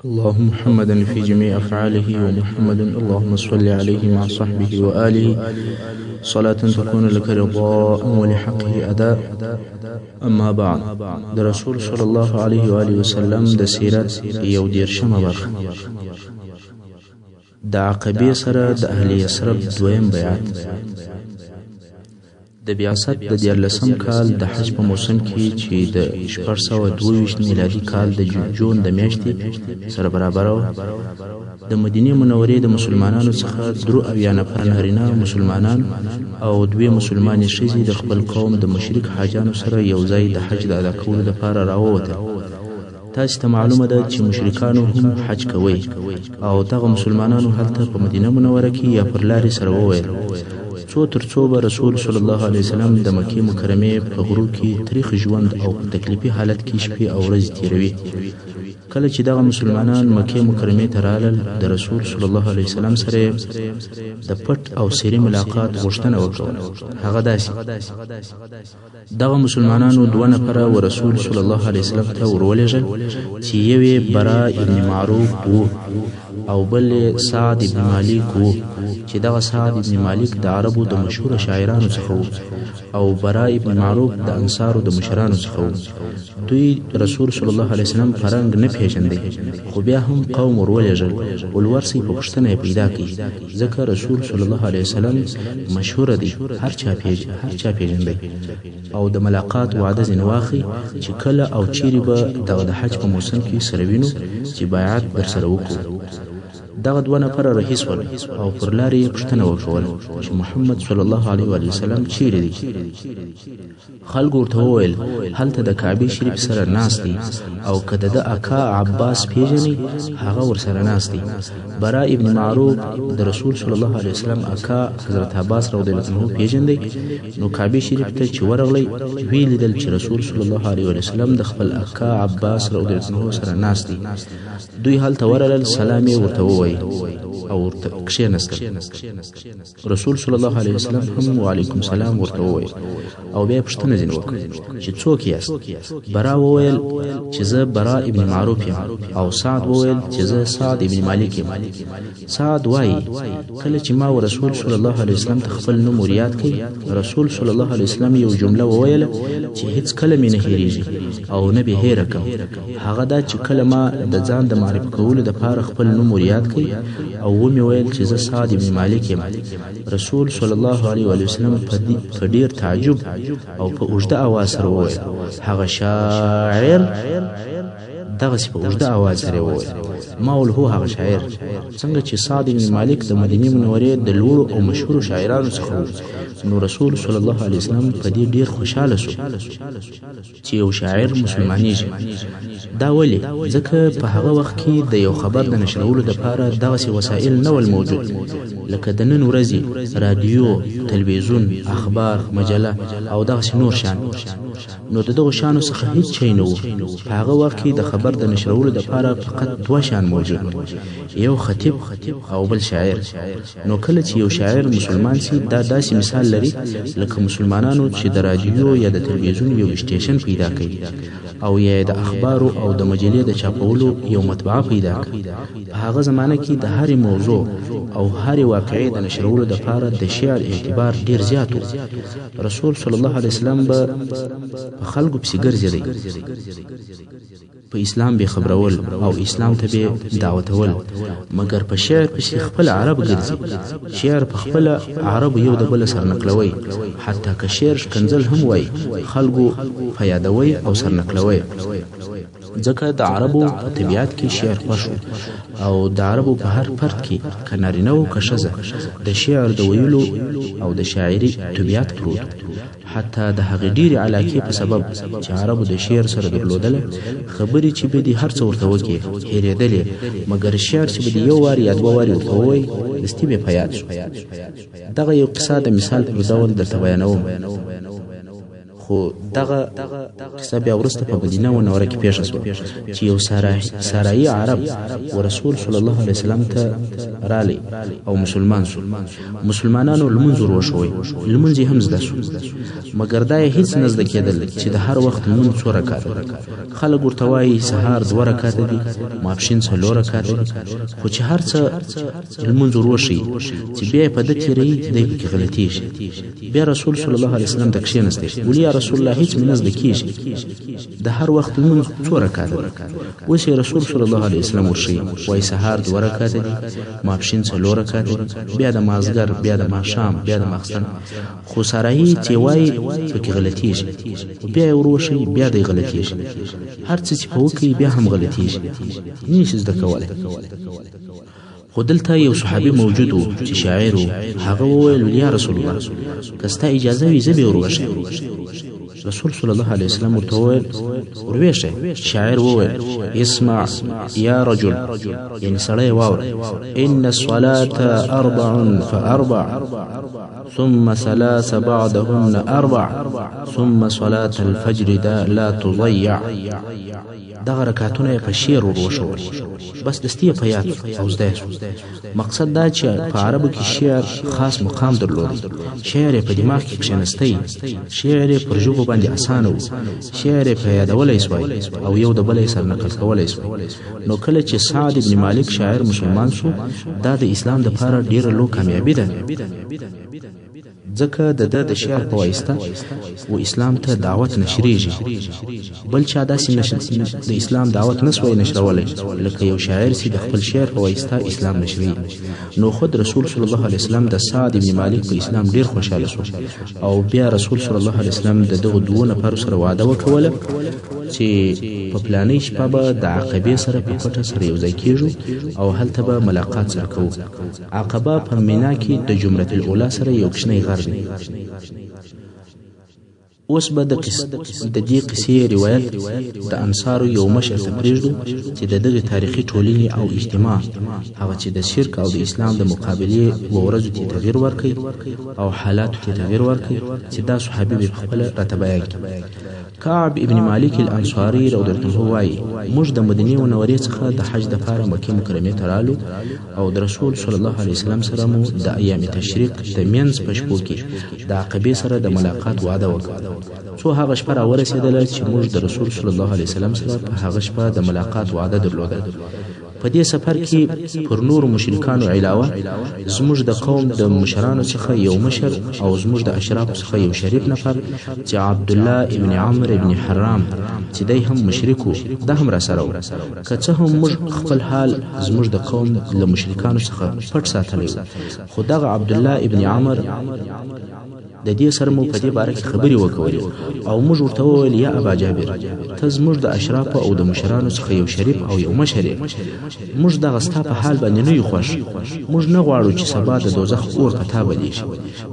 اللهم محمدا في جميع أفعاله ومحمد اللهم صل عليه مع صحبه وآله صلاة تكون لك رضاء ولحقه أداء. أما بعد، د رسول صلى الله عليه وآله وسلم د سیرت یو دیرشمه برخه د عقبې سره د اهل یثرب دویم بیعت. د بیعت د 14 کال د حج په موسم کې چې د 1422 میلادي کال د جون د میاشتې سره برابر و، د مدینه منورې د مسلمانانو څخه 93 نفر نارینه مسلمانان او 2 مسلمانې ښځې د خپل قوم د مشرک حاجانو سره یو ځای د حج د ادا کولو لپاره راووتل. تاسو ته معلومه ده چې مشرکانو هم حج کوي او دغه مسلمانانو هلته په مدینه منوره کې یا پر لارې سره وویل څو تر څو به رسول صلی الله علیه وسلم د مکې مکرمې په غرو کې تاریخ ژوند او په تکلیفي حالت کې شپې او ورځې تیروي. کله چې دغه مسلمانان مکې مکرمې ته رالل، د رسول صلی الله علیه وسلم سره د پټ او سری ملاقات غوښتنه وکړه. هغه داسې دغه مسلمانانو 2 نفره و رسول صلی الله علیه وسلم ته ورولېږل چې یو یې برا ابن معروف و او بل سعد ابن مالک و چې دغه سعد ابن مالک د عربو د مشهور شاعرانو څخه و او برا ابن معروف د انصارو د مشرانو څخه و. دوی رسول صلی الله علیه وسلم فرنګ نه پیژندي، خو بیا هم قوم ورولېږل ولورسي په پوښتنه پیدا کړي، ځکه رسول صلی الله علیه وسلم مشهور دی، هر چا پیژندي او د ملاقات وعده ځنې واخلي چې کله او چیرې به د حج په موسم کې سره وینو چې بیعت در سره وکړو. دغه 2 نفره رهي شول او پر لارې پوښتنه وکړه چې محمد صلی الله علیه و سلم چیرې دی. خلکو ورته وویل هلته د کعبې شریف سره ناست دی او که د اکا عباس پیژني هغه ورسره ناست دی. برا ابن معروف د رسول صلی الله علیه وسلم اکا حضرت عباس رضی الله عنه پیژندي، نو کعبې شریف ته چې ورغلی وی لیدل چې رسول صلی الله علیه وسلم د خپل اکا عباس رضی الله عنه سره ناست دی. دوی هلته ورغلل، سلام یې ورته وویل او ورته کښېنستل. رسول صلی الله علیه وسلم هم وعلیکم سلام ورته وویل او بیا پوښتنه ځینې وکړه چې څوک یاست. برا وویل چې زه برا ابن معروف یم او سعد وویل چې زه سعد ابن مالک یم. سعد وایي کله چې ما رسول صلی الله علیه وسلم ته خپل نوم ور یاد کړ، رسول صلی الله علیه وسلم یو جمله وویله چې هیڅ کله مې نه هېرېږي او نه به هېره کړم. هغه دا چې کله ما د ځان د معرفي کولو دپاره خپل نوم ور یاد کړ او ومې ویل چې زه سعد ابن مالک یم، رسول صلی الله علیه وسلم په ډیر تعجب او په اوږده اواز سره وویل هغه شاعر. دغسې په اوږده اواز سره وویل ما ول هو هغه شاعر. څنګه چې سعد بن مالک د مدینې منورې د لوړو او مشهورو شاعرانو څخه و، نو رسول صلی الله علیه وسلم په دې ډیر خوشاله شو چې یو شاعر مسلمانېږي. دا ولې؟ ځکه په هغه وخت کې د یو خبر د نشرولو دپاره دغسې وسایل نه ول موجود لکه د نن ورځې رادیو، تلویزیون، اخبار، مجله او دغسې نور شان. نو د دغو شانو څخه هیڅ شی نه و. په هغه وخت کې د خبر د نشرولو دپاره فقط 2 شان موجود، یو خطیب او بل شاعر. نو کله چې یو شاعر مسلمان سي، دا داسې مثال لري لکه مسلمانانو چې د رادیو یا د تلویزیون یو سټیشن پیدا کړي او یا د اخبارو او د مجلې د چاپولو یو مطبعه پیدا کړي. په هغه زمانه کې د هرې موضوع او هرې واقعې د نشرولو دپاره د شعر اعتبار ډیر زیات و. رسول صلی الله علیه وسلم به په خلکو پسې ګرځېدی، په اسلام به خبرول او اسلام ته به دعوتول، مګر په شعر پسې خپل عرب ګرځي. شعر په خپل عرب یو د بل سر نقلوي، حتی که شعر ښکنځل هم وای خلکو په یادوي او سر نقلوي. ځکه د عربو په طبیعت کې شعر خوښ او د عربو په هر فرد کې که نارینه و که ښځه د شعر د ویلو او د شاعري طبیعت پروت. حتی د هغې ډېرې علاقې په سبب چې عربو د شعر سره درلودله، خبرې چې به دې هر څه ورته وکړي هېرېدلې، مګر شعر چې به دې 1 وار یا 2 وارې ورته ووایي دستي به په یاد شو. دغه یو قصه د مثال پر ډول درته بیانوم، خو دغه قصه بیا وروسته په مدینه منوره کې پیښه شوه چې یو سارایي عرب ورسول صلی الله علیه وسلم ته رالی او مسلمان شو. مسلمانانو لمونځ ور وښوی، لمونځ یې هم زده شو، مګر دا یې هیڅ نه زده کېدل چې د هر وخت لمونځ څو رکعته دي. خلک ورته وایي سهار 2 رکعته دي، ماپښین 4 رکعته دي، خو چې هر څه لمونځ ور وښیي چې بیا یې په ده تېروي دی پکې غلطېږي. بیا رسول صلی الله علیه وسلم ته کښېنستی، ولي یا رسول الله هیڅ مې نه زده کېږي، د هر وخت لمونځ 2 رکعته دي. اوس یې رسول صلی الله علیه وسلم ورښیي، وایي سهار 2 رکعته دي، ماپښین 4 رکعته دي، بیا د مازدیګر، بیا د ماښام، بیا د ماخستن. خو سارایي چې وایي پکې غلطېږي، بیا یې ور وښیي بیا دی غلطېږي. هر څه چې په وکړي بیا هم غلطېږي، نه شي زده کولی. خو دلته یو صحابي موجود و چې شاعر و. هغه وویل یا رسول الله که ستا اجازه وي زه به یې ور وښیم. رسول صلی الله علیه وسلم ورته وویل ورویښه. شاعر وویل اسمع یا رجل، یعنی سړی واوره، ان الصلاة 4 فأربع ثم 3 بعدهن 4 ثم صلاة الفجر لا تضيع. دغه رکعتونه یې په شعر ور وښول، بس دستي یې په یاد او زده شو. مقصد دا چې په عربو کې شعر خاص مقام درلودی. شعر یې په دماغ کې کښېنستی، شعر یې پر ژبو باندې اسانه و، شعر یې په یادولی سوی او یو د بله یې سر نقل کولی سوی. نو کله چې سعد ابن مالک شاعر مسلمان شو، دا د اسلام دپاره ډېره لوی کامیابي ده، ځکه د ده د شعر په واسطه و اسلام ته دعوت نشریږي. بل چا داسې د اسلام دعوت نسوی نشرولی لکه یو شاعر چې د خپل شعر په واسطه اسلام نشروي. نو خود رسول صلی الله علیه وسلم د سعد ابن مالک په اسلام ډیر خوشاله شو، او بیا رسول صلی الله علیه وسلم د دغه 2 نفرو سره وعده وکوله چې په پلانې شپه به د عقبې سره په پټه سره یو ځای کېږو او هلته به ملاقات سره کوو. عقبه په مینا کې د جمرة الاولی سره یو کوچنی غر دی. اوس به د دې قصې روایت د انصارو یو مشر ته پرېږدو چې د دغې تاریخي ټولنې او اجتماع هغه چې د شرک او د اسلام د مقابلې و ورځو ته تغییر ورکوي او حالاتو ته تغییر ورکوي چې دا صحابي به پخپله راته بیان کړي. کعب ابن مالک الانصاري رضی الله عنه وایي موږ د مدینې منورې څخه د حج دپاره مکې مکرمې ته رالو او د رسول صلی الله علیه وسلم سره مو د ایام تشریق د منځ په شپو کې د عقبې سره د ملاقات وعده وکړه. څو هغه شپه راورسېدله چې موږ د رسول صلی الله علیه وسلم سره په هغه شپه د ملاقات وعده درلوده. په دې سفر کې پر نور مشرکانو علاوه زموږ د قوم د مشرانو څخه یو مشر او زموږ د اشرافو څخه یو شریف نفر چې عبدالله ابن عمرو ابن حرام چې دی هم مشرک و، دا هم راسره و. که څه هم موږ خپل حال زموږ د قوم له مشرکانو څخه پټ ساتلی و، خو دغه عبدالله ابن عمرو د دې سره مو په دې باره کې خبرې وکولې او موږ ورته وویل یا ابا جابر ته زموږ د اشرافو او د مشرانو څخه یو شریف او یو مشر یې، موږ دغه ستا په حال باندې نه یو خوښ، موږ نه غواړو چې سبا د دوزخ اور په تا بلې شي.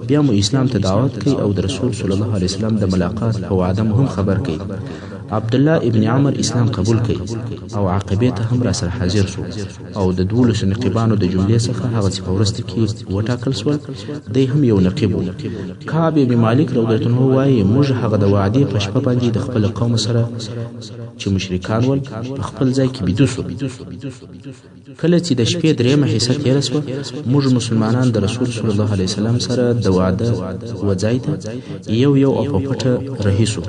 بیا مو اسلام ته دعوت کوي او د رسول صلی الله علیه وسلم د ملاقات په وعده مو هم خبر کوي. عبدالله ابن عمر اسلام قبول کړي او عقبې ته هم را سره حاضر شو او د 12 نقیبانو د جملې څخه هغه چې په وروسته کې وټاکل شول دی هم یو نقیب و. کعب ابن مالک رضی الله عنه وایي موږ هغه د وعدې په شپه باندې د خپل قوم سره چې مشرکان ول په خپل ځای کې بيدو شو. کله چې د شپې 3 حصہ تېره شوه موږ مسلمانان د رسول صلی الله علیه وسلم سره د وعده وځای ته یو او په پټه رهي شو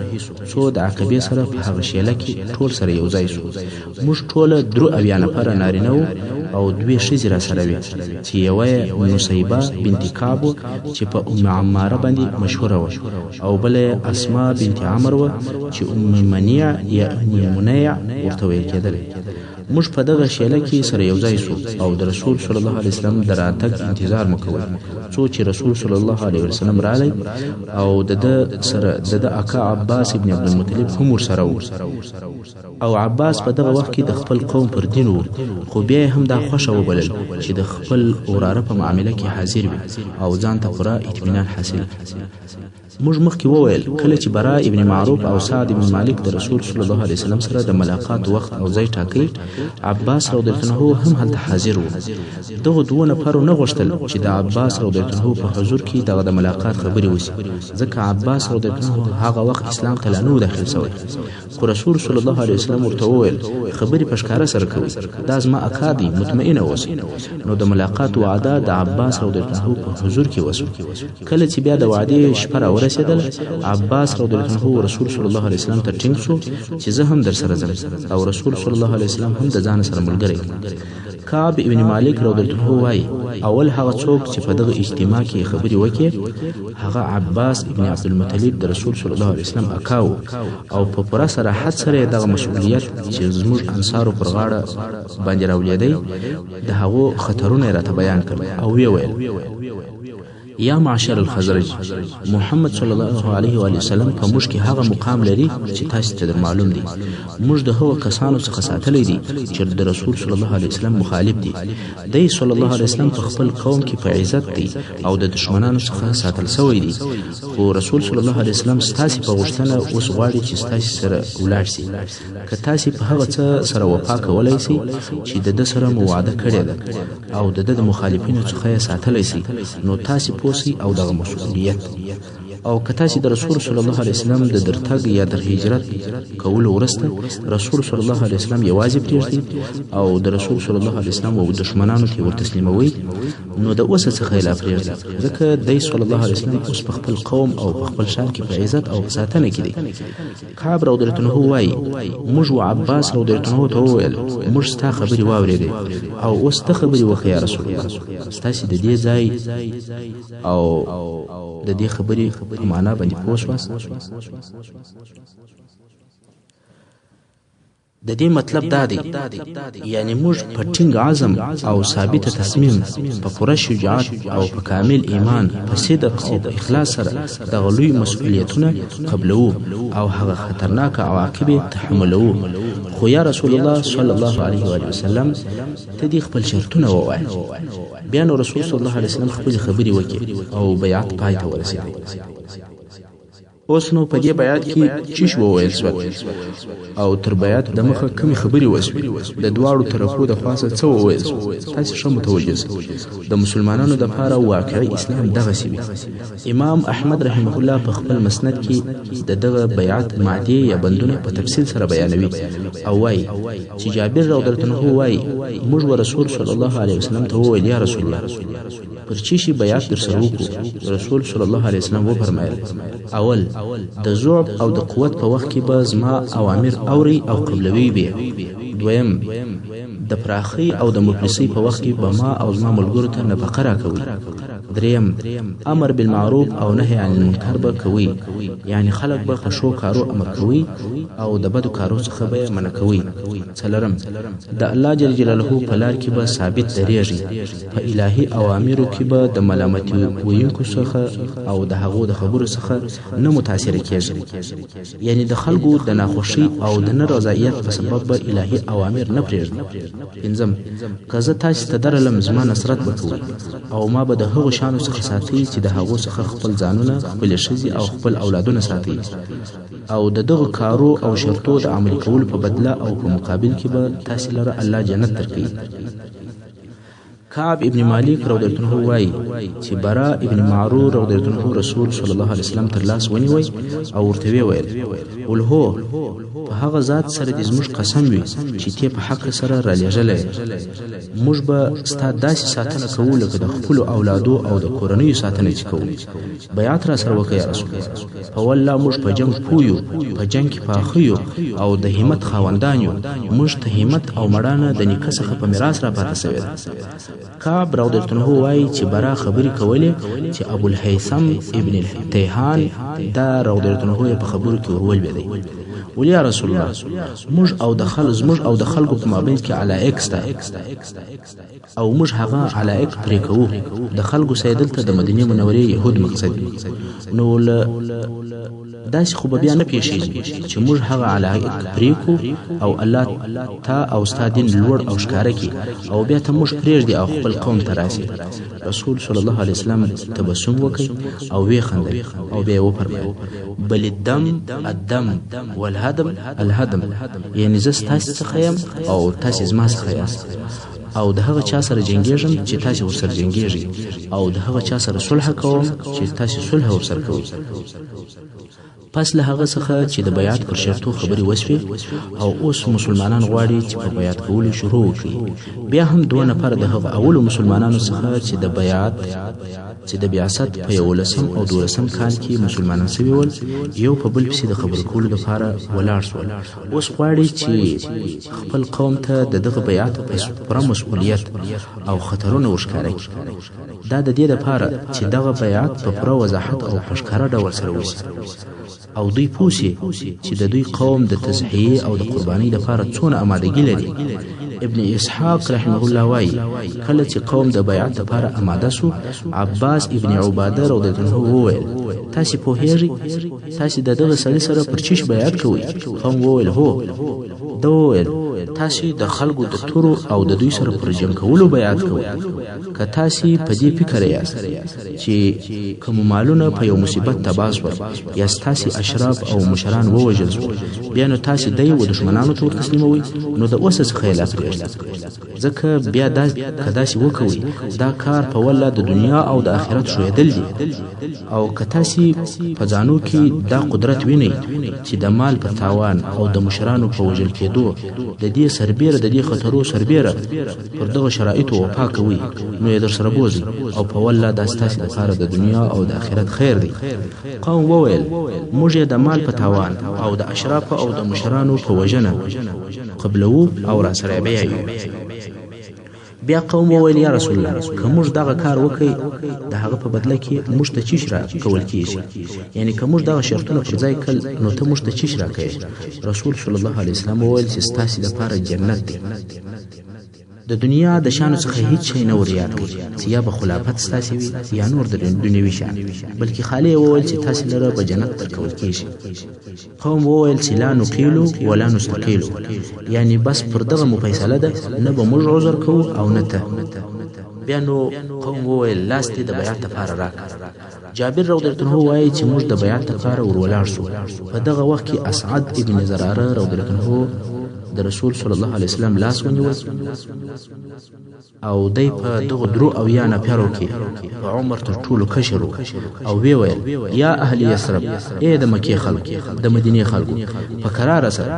څو د عقبې سره په هغه شیله کې ټول سره یو ځای شو. موږ ټول 3 نفره نارینه وو او 2 ښځې را سره وې چې یوه نصیبه بنت کعب چې په ام عماره باندې مشهوره وه او بله اسماء بنت عمرو وه چې ام منیع یا ام منیع ورته ویل کېدل. موږ په دغه شیله کې سره یو ځای شو او د رسول صلی الله علیه وسلم د راتګ انتظار مو کوو څو چې رسول صلی الله علیه وسلم رالی او د سره د اکا عباس ابن عبد المطلب هم ورسره و او عباس په دغه وخت کې د خپل قوم پر دین و، خو بیا هم دا خوښه وبلل چې د خپل وراره په معامله کې حاضر وي او ځان ته پوره اطمینان حاصل. موږ مخکې وویل کله چې برا ابن معروف او سعد ابن مالک د رسول صلی الله علیه وسلم سره د ملاقات وخت او ځای ټاکي، عباس رضی الله عنه هم هلته حاضر و. دغه دوه نفرو نه غوښتل چې د عباس رضی الله عنه په حضور کې دغه د ملاقات خبرې وشي، ځکه عباس رضی الله عنه هغه وخت اسلام ته لا نه و داخل شوی. خو رسول صلی الله علیه وسلم ورته وویل خبرې په ښکاره سره کوي، دا زما اکا دی، مطمئنه اوسئ. نو د ملاقات وعده د عباس رضی الله عنه په حضور کې وشوه. کله چې بیا د وعدې شپه راورسېدله، عباس رضی الله عنه رسول صلی الله علیه وسلم ته ټینګ شو چې زه هم در سره ځم، او رسول صلی الله علیه وسلم هم د ځان سره ملګری. کعب ابن مالک رضی الله عنه وایي اول هغه څوک چې په دغه اجتماع کې خبرې وکړي هغه عباس ابن عبدالمطلب د رسول صلی الله علیه وسلم اکا و، او په پوره صراحت سره دغه مسؤلیت چې زموږ انصارو پر غاړه باندې راولیدی د هغو خطرونه راته بیان کړل او ویې ویل یا معاشر الخزرج، محمد صلی الله علیه و وسلم په موږ کې هغه مقام لري چې تاسو ته در معلوم دي. موږ د هغو کسانو څخه ساتلی دي چې د رسول صلی الله علیه وسلم مخالف دي. دی صلی الله علیه وسلم په خپل قوم کې په عزت دی او د دشمنانو څخه ساتل شوی دی. خو رسول صلی الله علیه وسلم ستاسې په غوښتنه اوس غواړي چې ستاسې سره ولاړ شي. که تاسې په هغه څه سره وفا کولی شئ چې د ده سره مو وعده کړې ده او د ده د مخالفینو څخه یې ساتلی شئ، نو تاسې او دغه مسؤلیت. او که تاسې د رسول صلی الله علیه وسلم د درتګ یا در هجرت کولو وروسته رسول صلی الله علیه وسلم یوازې پرېږدئ او د رسول صلی الله علیه وسلم او دشمنانو ته ورتسلیموئ، نو د اوسه څخه یې لا پرېږدئ، ځکه دی صلی الله علیه وسلم اوس په خپل قوم او په خپل ښار کې په عزت او ساتنه کې دی. کعب رضی الله عنه وایي موږ و عباس رضی الله عنه ته وویل موږ ستا خبرې واورېدې او اوس ته خبرې وکړه یا رسول الله، ستاسې د دې ځای او د دې خبرې په معنا باندې پوه شوه. د دې مطلب دا دی یعنی موږ په ټینګ عزم او ثابت تصمیم په پوره شجاعت او په کامل ایمان په صدق او په اخلاص سره دغه لوی مسؤلیتونه قبلوو او هغه خطرناک عواقب تحملوو. خو یا رسول الله صلی الله علیه و وسلم ته دې خپل شرطونه ووایه. بیا نو رسول صلی الله علیه وسلم خپل خبرې وکړي او بیعت پای ته ورسېد. اوس نو په دې بیعت کې چیش وویل شول او تر بیعت د مخه کومې خبرې وشوې، د دواړو طرفو د خواڅه څه وویل شول، تاسې ښه متوجه شئ. د مسلمانانو دپاره واقعي اسلام دغسې وي. امام احمد رحمه الله په خپل مسند کې د دغه بیعت مادې یا بندونه په تفصیل سره بیانوي او وایي چې جابر رضی الله عنه وایي موږ و رسول صلی الله علیه وسلم ته وویل یا رسول الله پر چی شي بیعت در سره وکړو؟ رسول صلی الله علیه وسلم وفرمایل اول د ضعف او د قوت په وخت کې به زما اوامر اوري او قبلوي به. دویم د پراخي او د مفلسي په وخت کې به ما او زما ملګرو ته نفقه راکوي. دریم امر بالمعروف او نهي عن المنکر به کوي، یعنی خلق به په ښو کارو امر کوي او د بدو کارو څخه به منع کوي. څلورم د الله جل جلاله په لار کې به ثابت درېږي، په الهي اوامرو کې به د ملامتي ویونکو څخه او د هغو د خبرو څخه نه متاثره کېږي، یعنی د خلکو د ناخوښۍ او د نه رضایت په سبب به الهي اوامر نه پرېږدي. پنځم که زه تاسې ته درلم زما نصرت به کوئ او ما به د هغو شانو څخه ساتئ چې د هغو څخه خپل ځانونه، خپلې ښځې او خپل اولادونه ساتئ، او د دغو کارو او شرطو د عملي کولو په بدله او په مقابل کې به تاسې لره الله جنت درکوي. کعب ابن مالک رضی الله عنه وایي چې برا ابن معرور رضی الله عنه رسول صلی الله علیه وسلم تر لاس ونیوی او ورته ویل ول هو په هغه ذات سره دې زموږ قسم وي چې ته په حق سره را لېږلی، موږ به ستا داسې ساتنه کوو لکه د خپلو اولادو او د کورنیو ساتنه چې کوو. بیعت را سره وکړه یا رسول الله، په والله موږ په جنګ پوه یو، په جنګ کې پاخه یو او د همت خاوندان یو، موږ ته همت او مړانه د نیکه څخه په میراث را پاته شوې ده. کعب رضی الله عنه وایي چې برا خبرې کولې چې ابو الهیثم ابن التیهان دا رضی الله عنه په خبرو کې ورولوېدی ولي یا رسول الله موږ او د خلکو په مابین کې علائق سته او موږ هغه علائق پرې کوو د خلکو سیدل ته د مدینه منورې يهود مقصد نو داسې خو به بیا نه پیښیږي چې موږ هغه علائق پرېکو او الله تا او ستا دین لوړ او ښکاره کړي او بیا ته موږ پرېږدي او خپل قوم ته راسي رسول صلی الله علیه وسلم تبسم وکړي او ویې خندل او بیا یې وفرمایل بل الدم والهدم الهدم یعنې زه ستاسې څخه یم او تاسې زما څخه یاست او د هغه چا سره جنګېږم چې تاسې ورسره جنګېږئ او د هغه چا سره صلح کوم چې تاسې صلح ورسره کوئ پس له هغه څخه چې د بیعت پر شرطو خبرې وسوې او اوس مسلمانان غواړي چې په بیعت کولو شروع وکړي بیا هم 2 نفر د هغه اولو مسلمانانو څخه چې د بعثت په 11 او 12 کال کې مسلمانان شوي ول یو په بل پسې د خبرو کولو لپاره ولاړ شول اوس غواړي چې خپل قوم ته دغه بیعت په پوره مسؤلیت او خطرونه ورښکاره کړي دا د دې لپاره چې دغه بیعت په پوره وضاحت او په ښکاره ډول سره وشي او دوی پوسي چې د دوی قوم د تضحیه او د قربانۍ لپاره څونه آمادګي لري ابن اسحاق رحمه الله وایي کله چې قوم د بیعت لپاره آماده سو عباس ابن عباده رضی الله عنه وویل تاسې پوهیږئ تاسې د دغه سړي سره پر چیش بیعت کوئ قوم وویل هو ده وویل تاسې د خلکو د تورو او د دوی سره پر جنګ کولو بیعت کوئ که تاسې په دې فکر یاست چې کوم مالونه په یو مصیبت تباه شول یا ستاسې اشراف او مشران ووژل شول بیا نو تاسې دی و دښمنانو ته ورتسلیموئ نو د اوسه څخه یې لاس پرېږدئ ځکه بیا که داسې وکوئ دا کار په والله د دنیا او د آخرت ښویېدل دي او که تاسې په ځانو کې دا قدرت وینئ چې د مال په تاوان او د مشرانو په وژل کېدو د دې سربیره د دې خطرو سربیره پر دغه شرایطو وفا کوئ نو یې در سره بوځئ او په والله دا ستاسې لپاره د دنیا او د آخرت خیر دی قوم وویل موږ یې د مال په تاوان او د اشرافو او د مشرانو په وژنه قبلوو او را سره بیایو بیا قوم وویل یا رسول الله که موږ دغه کار وکړئ د هغه په بدله کې موږ ته چیش را کول کیږي یعنی که موږ دغه شرطونه پر ځای کړل نو ته موږ ته چیش را کوې رسول صلی الله علیه وسلم وویل چې ستاسې لپاره جنت دی د دنیا د شانو څخه هیڅ شی نه ور یاد کړي چې یا به خلافت ستاسې وي یا نور د دنیوي شیان بلکې خالی یې وویل چې تاسې لره به جنت درکول کیږي قوم وویل چې لا نقیلو ولا نستقیلو یعنی بس پر دغه مو فیصله ده نه به موږ عذر کوو او نه ته بیا نو قوم وویل لاس دې د بیعت لپاره راکړه جابر رضی الله عنه وایي چې موږ د بیعت لپاره ور ولاړ شو په دغه وخت کې اسعد ابن زراره رضی الله عنه د رسول صلی الله علیه وسلم لاس ونیول او دی په دغه درو او یا نفرو کې په عمر تر ټولو کشر او وی ویل یا اهل یثرب ای د مکې خلکو د مدینه خلکو په قرار سره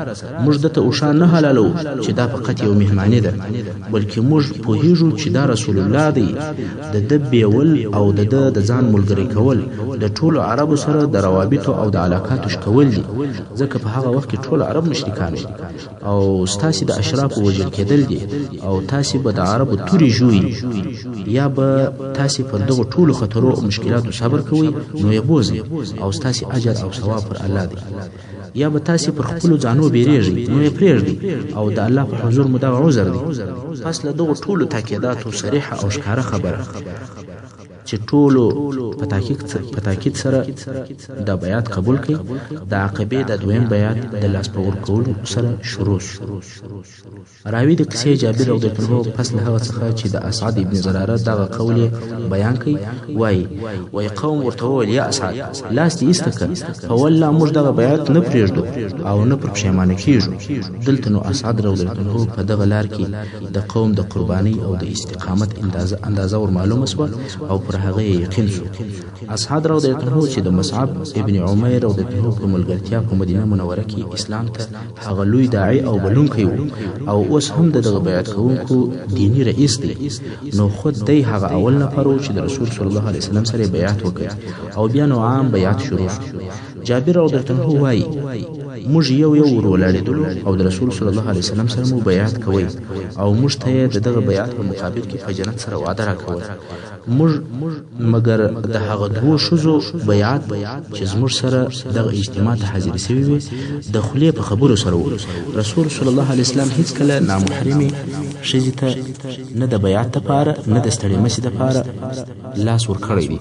موږ دته اوشان نه حلالو چې دا فقط یو مهماني ده بلکې موږ پوهیږو چې دا رسول الله دی د دبیول او د ځان ملګری کول د ټولو عربو سره د روابط او د علاقاتو شکول دي ځکه په هغه وخت کې ټول عرب مشرکان او ستاسې د اشرافو وژل کېدل دي او تاسې به د عربو تورې ژوئ یا به تاسې پر دغو ټولو خطرو او مشکلاتو صبر کوئ نو یې بوځئ او ستاسې اجر او ثواب پر الله دی یا به تاسې پر خپلو ځانو بیریږئ نو یې پرېږدئ او د الله په حضور مو دغه عذر دی پس له دغو ټولو تاکیداتو صریحه او ښکاره خبره چې ټولو په تاکید سره د بیعت قبول کړي د عقبې د دویم بیعت د لاس په ورکولو سره شروع شو راوي د قصې جابر رضی الله عنه پس له هغه څخه چې د اسعد ابن زراره دغه قول بیان کړي وای قوم ورته وویل یا اسعد لاس دې ایسته کړه په والله موږ دغه بیعت نه پرېږدو او نه پر پښیمانه کیږو دلته نو اسعد رضی الله عنه په دغه لار کې د قوم د قربانۍ او د استقامت اندازه ور معلومه شوه او پر هغه یقین شو اسعد رضی الله عنه چې د مصعب ابن عمیر رضی الله عنه په ملګرتیا په مدینه منوره کې اسلام ته هغه لوی داعی او بلونکی و او اوس هم دغه بیعت کوونکو دینی رئیس دی نو خود دی هغه اول نفر و چې د رسول صلی الله علیه وسلم سره بیعت وکړ او بیا نو عام بیعت شروع شو جابر رضی الله عنه وایي موږ یو ور ولاړېدلو او د رسول صلی الله علیه وسلم سره مو بیعت کوئ او موږ ته یې د دغه بیعت په مقابل کې په جنت سره وعده راکوله موږ مګر د هغه دوو ښځو بیعت چې زموږ سره دغه اجتماع ته حاضرې سوي وې د خولې په خبرو سره و رسول صلی الله علیه وسلم هیڅکله نامحرمې ښځې ته نه د بیعت دپاره نه د ستړې مسې دپاره لاس ورکړی دی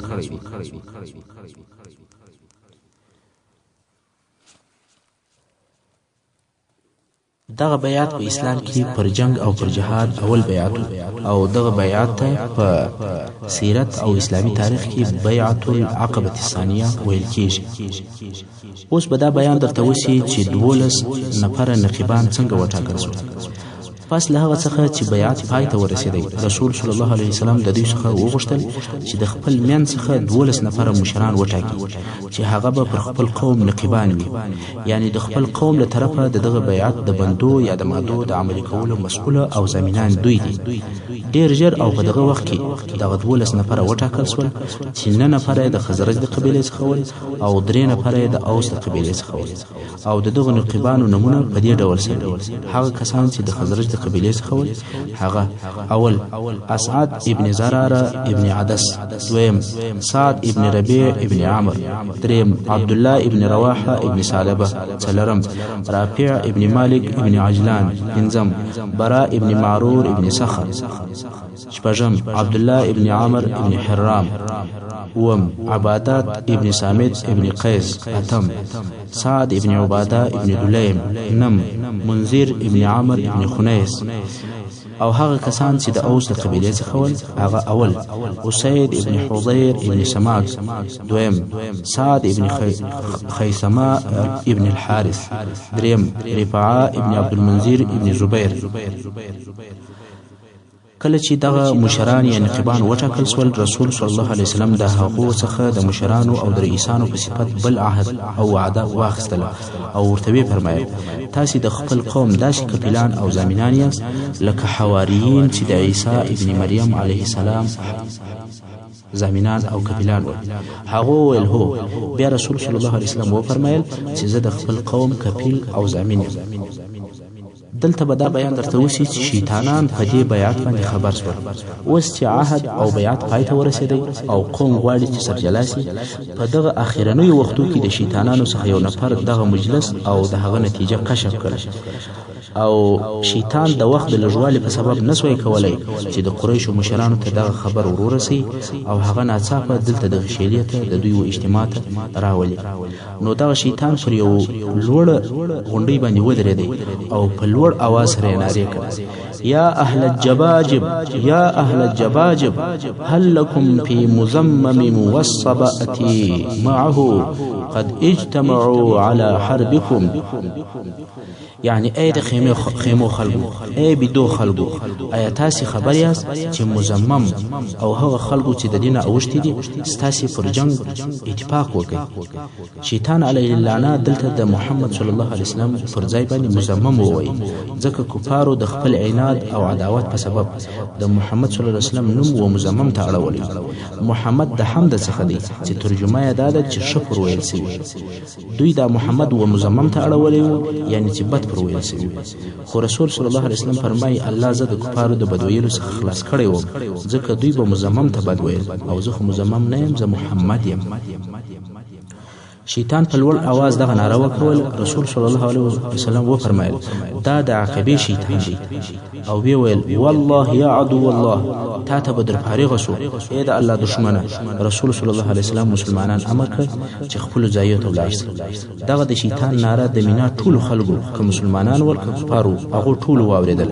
دغه بیعت په اسلام کې پر جنگ او پر جهاد اول بیعت او دغه بیعت ته په سیرت او اسلامي تاریخ کې بیعت العقبه الثانیه ویل کېږي اوس به دا بیان درته وشي چې 12 نفره نقیبان څنګه وټاکل شول پس له هغه څخه چې بیعت پای ته ورسېدی رسول صلی الله علیه وسلم د دوی څخه وغوښتل چې د خپل میان څخه 12 نفره مشران وټاکي چې هغه به پر خپل قوم نقیبان وي یعنی د خپل قوم له طرفه دغه بیعت د بندو یا د مادو د عملي کولو مسؤله او ضامنان دوی دي ډیر ژر او په دغه وخت کې دغه 12 نفره وټاکل شول چې 9 نفره د خزرج د قبیلې څخه ول او 3 نفره د اوس د قبیلې څخه ول او دغه نقیبانو نمونه په دې ډول سره هغه کسان چې د خزرج قبیلې څخه ول هغه اول اسعد ابن زراره ابن عدس دویم سعد ابن ربيع ابن عمرو دریم عبد الله ابن رواحه ابن ثعلبه څلورم رافع ابن مالك ابن عجلان پنځم براء ابن معرور ابن صخر شپږم عبد الله ابن عمرو ابن حرام وم عبادات ابن سامد ابن قيس اتم سعد ابن عباده ابن دليم نم منذر ابن عمرو ابن خنيس او هغه کسان چې د اوس د قبیلې څخه ول هغه اول اسید ابن حضير ابن سماك دویم سعد ابن خيثمه ابن الحارث دریم رفاعه ابن عبد المنذر ابن زبير کله چې دغه مشران یا نقیبان وټاکل شول رسول صلی الله علیه وسلم د هغو څخه د مشرانو او د رئیسانو په صفت بل عهد او وعده واخیستله او ورته ویې فرمایل تاسې د خپل قوم داسې کفیلان او ضامنان یاست لکه حواریین چې د عیسی ابن مریم علیه السلام ضامنان او کفیلان ول هغه ویل هو بیا رسول صلی الله علیه وسلم وفرمایل چې زه د خپل قوم کفیل او ضامن یم دلته به دا بیان درته وشي چې شیطانان په دې بیعت باندې خبر شول اوس چې عهد او بیعت پای ته ورسېدی او قوم غواړي چې سرجلا شي په دغه اخرنیو وختو کې د شیطانانو څخه یو نفر دغه مجلس او د هغه نتیجه کشف کړه او شیطان د وخت د لږوالي په سبب نسوی کولای چې د قریشو مشرانو ته دغه خبر ورورسي او هغه ناڅاپه دلته د غشیلې ته د دوی اجتماع ته راولي نو دغه شیطان پر یو لوړ غونډۍ باندې ودرېدی او په لوړ اواز سره نارې کړه یا اهل الجباجب یا اهل الجباجب هل لكم في مزمم والصبأة معه قد اجتمعوا على حربكم یعنی ای د خیمو خلقو ای بدو خلقو آیا تاسې خبر یاست چې مزمم او هغه خلقو چې د دینه اوښتي دي ستاسې پر جنگ اتفاق وکړي شیطان علیه اللعنه دلته د محمد صلی الله علیه وسلم پر ځای باندې مزمم ووایي ځکه کفارو د خپل عناد او عداوت په سبب د محمد صلی الله علیه وسلم نوم و مزمم ته اړولی محمد د حمد څخه دی چې ترجمه یې دا ده چې ښه پر ویل سوي دوی دا محمد و مزمم ته اړولی و یعنی چې بد پر ویل سوي خو رسول صلی الله علیه وسلم فرمایي الله زه د کفارو د بد ویلو څخه خلاص کړی وم ځکه دوی به مزمم ته بد ویل او زه خو مزمم نه یم زه محمد یم شیطان په لوړ اواز دغه ناره وکول رسول صلی الله علیه وسلم وفرمایل دا د عقبې شیطان دی او وی ویل والله یا عدو الله تا ته به در فارغ شو ای د الله دشمنه رسول صلی الله علیه وسلم مسلمانان امر کړ چې خپل ځایو ته ولاړ شي دغه د شیطان ناره د مینا ټول خلکو که مسلمانان ول که کفارو هغه ټول واوریدل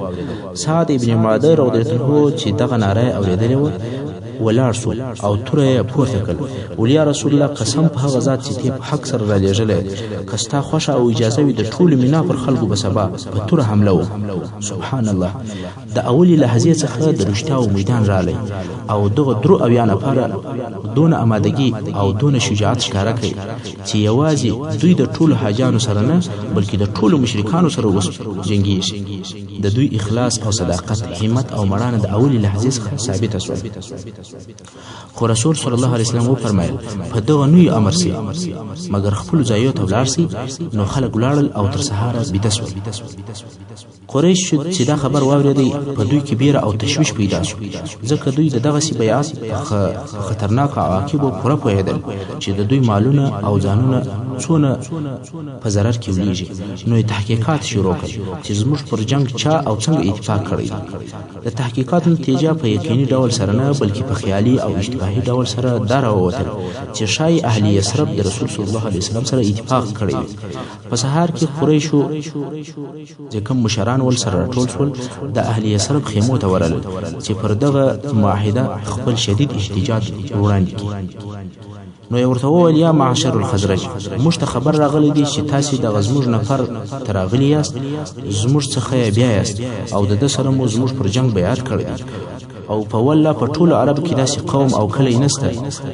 سعد ابن معاذ رضی الله عنه چې دغه ناره اوریدلې و ولاړ شو او توره یې پورته کړ ولیا رسول الله قسم په هغه ذات چې ته په حق سره را لېږلی کستا خوښه او اجازه وي د ټولو مینا پر خلکو به سبا په توره حمله و سبحان الله د اولې لحظې څخه د رښتیاو میدان رالی او دغه درو اویا نفره دونه امادګي او دونه شجاعت ښکاره کوي چې یوازې دوی د ټولو حاجانو سره نه بلکې د ټولو مشرکانو سره اوس جنګېږي د دوی اخلاص او صداقت همت او مړانه د اولې لحظې څخه ثابته شول خو رسول صلی الله علیه وسلم وفرمایل په دغه نوی امر سي مګر خپل ځایو ته ولاړ سي. نو خلک ولاړل او تر سهاره بیده شول. قریش چې دا خبر واورېدی په دوی کې بیره او تشویش پیدا شو، ځکه دوی د دغسې بیعت خطرناک عواقبو پوره پوهېدل چې د دوی مالونه او ځانونه څونه په ضرر کې ولیږي. نو تحقیقات شروع کړل چې زموږ پر جنگ چا او څنګه اتفاق کړی. د تحقیقات نتیجه په یقیني ډول سره نه بلکې په خیالي او اشتباهي ډول سره دا راووتل چې شای اهل یثرب د رسول صلی الله علیه وسلم سره اتفاق کړی. په سهار کې قریشو چې کوم مشران ول سره راټول شول د اهل یثرب خیمو ته ورغلل چې پر دغه معاهده خپل شدید احتجاج وړاندې کړي. نو یې ورته وویل یا معاشر الخزرج، موږ ته خبر راغلی دی چې تاسې دغه زموږ نفر ته راغلي یاست، زموږ څخه بیا یاست او د ده سره مو زموږ پر جنگ بیعت کړی دی. او په والله په ټولو عربو کې داسې قوم او کلی نسته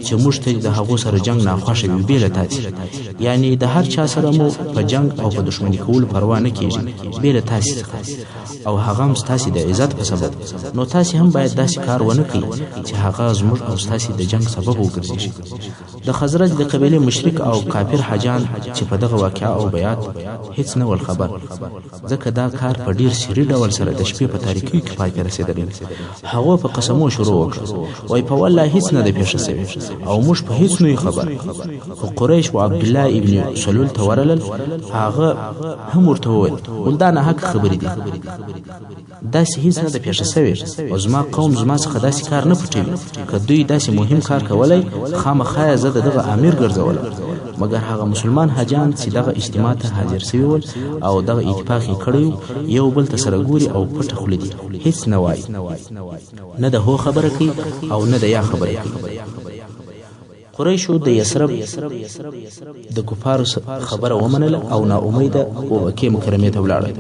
چې موږ ته د هغو سره جنگ ناخوښه وي بې له تاسې. یعنی د هر چا سره مو په جنگ او په دښمني کولو پروا نه کېږي بې له تاسې څخه، او هغه هم ستاسې د عزت په سبب. نو تاسې هم باید داسې کار ونه کړئ چې هغه زموږ او ستاسې د جنگ سبب وګرځېږي. د خزرج د قبیلې مشرک او کافر حاجان چې په دغه واقعه او بیعت هیڅ نه ول خبر، ځکه دا کار په ډیر سري ډول سره د شپې په تاریکۍ کې پای ته رسېدلی. هغه په قسمو شروع وکړه، وایي په والله هیڅ نه ده پیښه سوې او موږ په هیڅ نه یو خبر. خو قریش و عبدالله ابن سلول ته ورغلل، هغه هم ورته وویل دا ناحقه خبرې دي، داسې هیڅ نه ده پیښه سوې او زما قوم زما څخه داسې کار نه پټوي. که دوی داسې مهم کار کولی خامخا یې زه د دغه امیر ګرځولم. مګر هغه مسلمان حاجان چې دغه اجتماع ته حاضر سوي ول او دغه اتفاق یې کړی یو بل ته سره ګوري او پټه خوله دي، هیڅ نه وایي، نه د هو خبره کوي او نه د یا خبره کوي. قریشو د یثرب د کفارو خبره ومنله او نا امیده مکې مکرمې ته ولاړل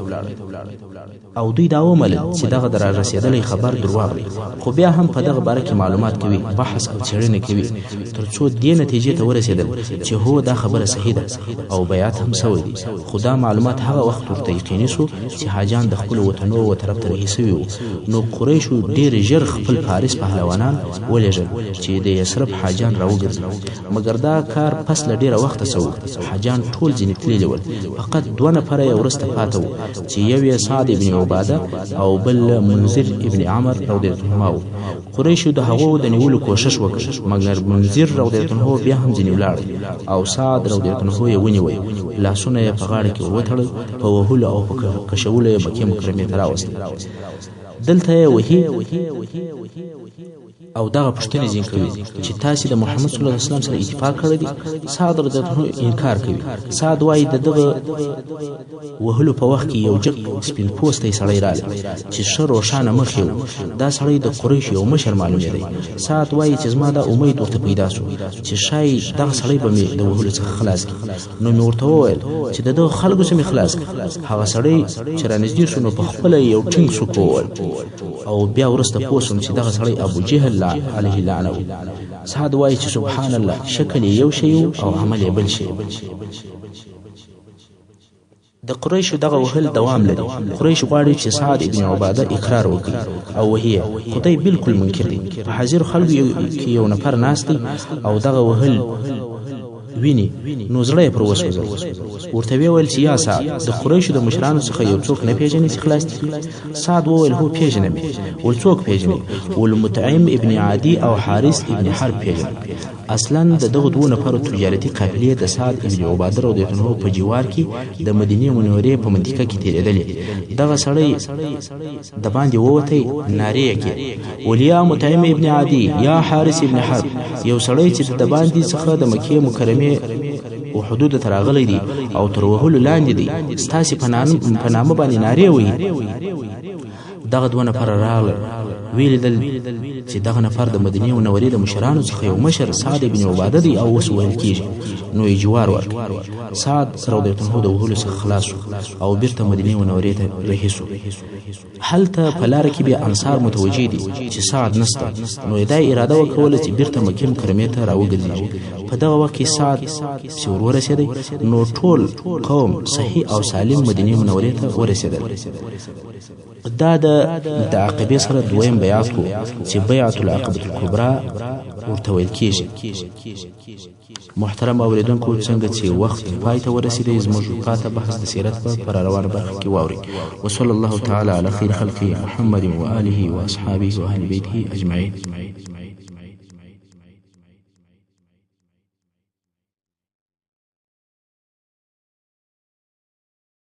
او دوی دا ومنل چې دغه د رارسېدلی خبر درواغ دی. خو بیا هم په دغه باره کې معلومات کوي، بحث او څېړنې کوي تر څو دې نتیجې ته ورسېدل چې هو دا خبره صحیح ده او بیعت هم سوی دی. خو دا معلومات هغه وخت ورته یقیني سو چې حاجان د خپلو وطنو و طرف ته رهي سوي وو. نو قریشو ډېر ژر خپل فارس پهلوانان ولېږل چې د یثرب حاجان راوګرځي. مګر دا کار پس له ډېره وخته سو. حاجان ټول ځینې تللي ول، فقط 2 نفره یې وروسته پاته وو چې یو یې سعد ابن عباده او بل منذر ابن عمر رضی الله عنه. قریشو د هغو د نیولو کوشش وکړ، مګر منذر رضی الله عنه بیا هم ځینې ولاړ او سعد رضی الله عنه یې ونیوی، لاسونه یې په غاړه کې وتړل، په وهلو او په کشولو یې مکې مکرمې ته راوستل. دلته یې وهي او دغه پوښتنې ځین کوي چې تاسې د محمد صلی الله علیه وسلم سره اتفاق کړی دی. سعد رضی الله عنه انکار کوي. سعد وایي د دغه وهلو په وخت کې یو جګ سپین پوستی سړی راغلی چې ښه روښانه مخ یې و. دا سړی د قریشو یو مشر معلومېدی. سعد وایي چې زما دا امید ورته پیدا شو چې شاید دغه سړی به مې د وهلو څخه خلاص کړي. نو مې ورته وویل چې د دغه خلکو څخه مې خلاص کړي. هغه سړی چې رانږدې شو نو په خپله یو ټینګ سوک وویل او بیا وروسته پوه شوم چې دغه سړی ابو جهل علیه لعنه. سعد وایي چې سبحان الله، شکل یو شی او عمل بل شی. د قریشو دغه وهل دوام لري. قریش غواړي چې سعد ابن عباده اقرار وکړي او وهي خدای بالکل منکر دی. په حاضر خلکو کې یو نفر ناست دی او دغه وهل ویني، نو زړه یې پر وسوځل. ورته ویل چې یا سعد، د قریشو د مشرانو څخه یو څوک نه پیژنې چې خلاص دي؟ سعد وویل هو پیژنم. ول څوک پیژنې؟ ول مطعم ابن عدي او حارث ابن حرب پیژنم. اصلا د دغه 2 نفرو تجارتي قافلې د سعد ابن عباده رضی الله عنه په جوار کې د مدینې منورې په منطقه کې تیرېدلې. دغه سړی د باندې ووتی، نارې یې کړې ولیا مطعم ابن عدي یا حارث ابن حرب، یو سړی چې د باندې څخه د مکې مکرمې او حدود ته راغلی دی او تر وهلو لاندې دی، ستاسې په نامه باندې نارې وهي. دغه 2 نفر راغلل، ویلیدل چې دغه نفر د مدینې منورې د مشرانو څخه یو مشر سعد ابن عباده دی او اوس ویل کېږي. نو یې جوار ورکړ. سعد رضی الله عنه د وهلو څخه خلاص شو او بیرته مدینې منورې ته رهي شو. هلته په لاره کې بیا انصار متوجه دي چې سعد نسته، نو یې دا اراده وکړله چې بیرته مکې مکرمې ته راوګرځېږي. په دغه وخت کې سعد چې ورسېدی نو ټول قوم صحیح او سالم مدینې منورې ته ورسېدل. دا د د عقبې سره دویم بیعت و چې بیعت العقبة الکبرى ورته ویل کېږي. محترم اوریدونکو، څنګه چې وخت پای ته ورسېدی، زموږ پاته بحث د سیرت په راروانه برخه کې واورئ. وصلی الله تعالی علی خیر خلقه محمد و آله و اصحابه و اهل بیته اجمعین.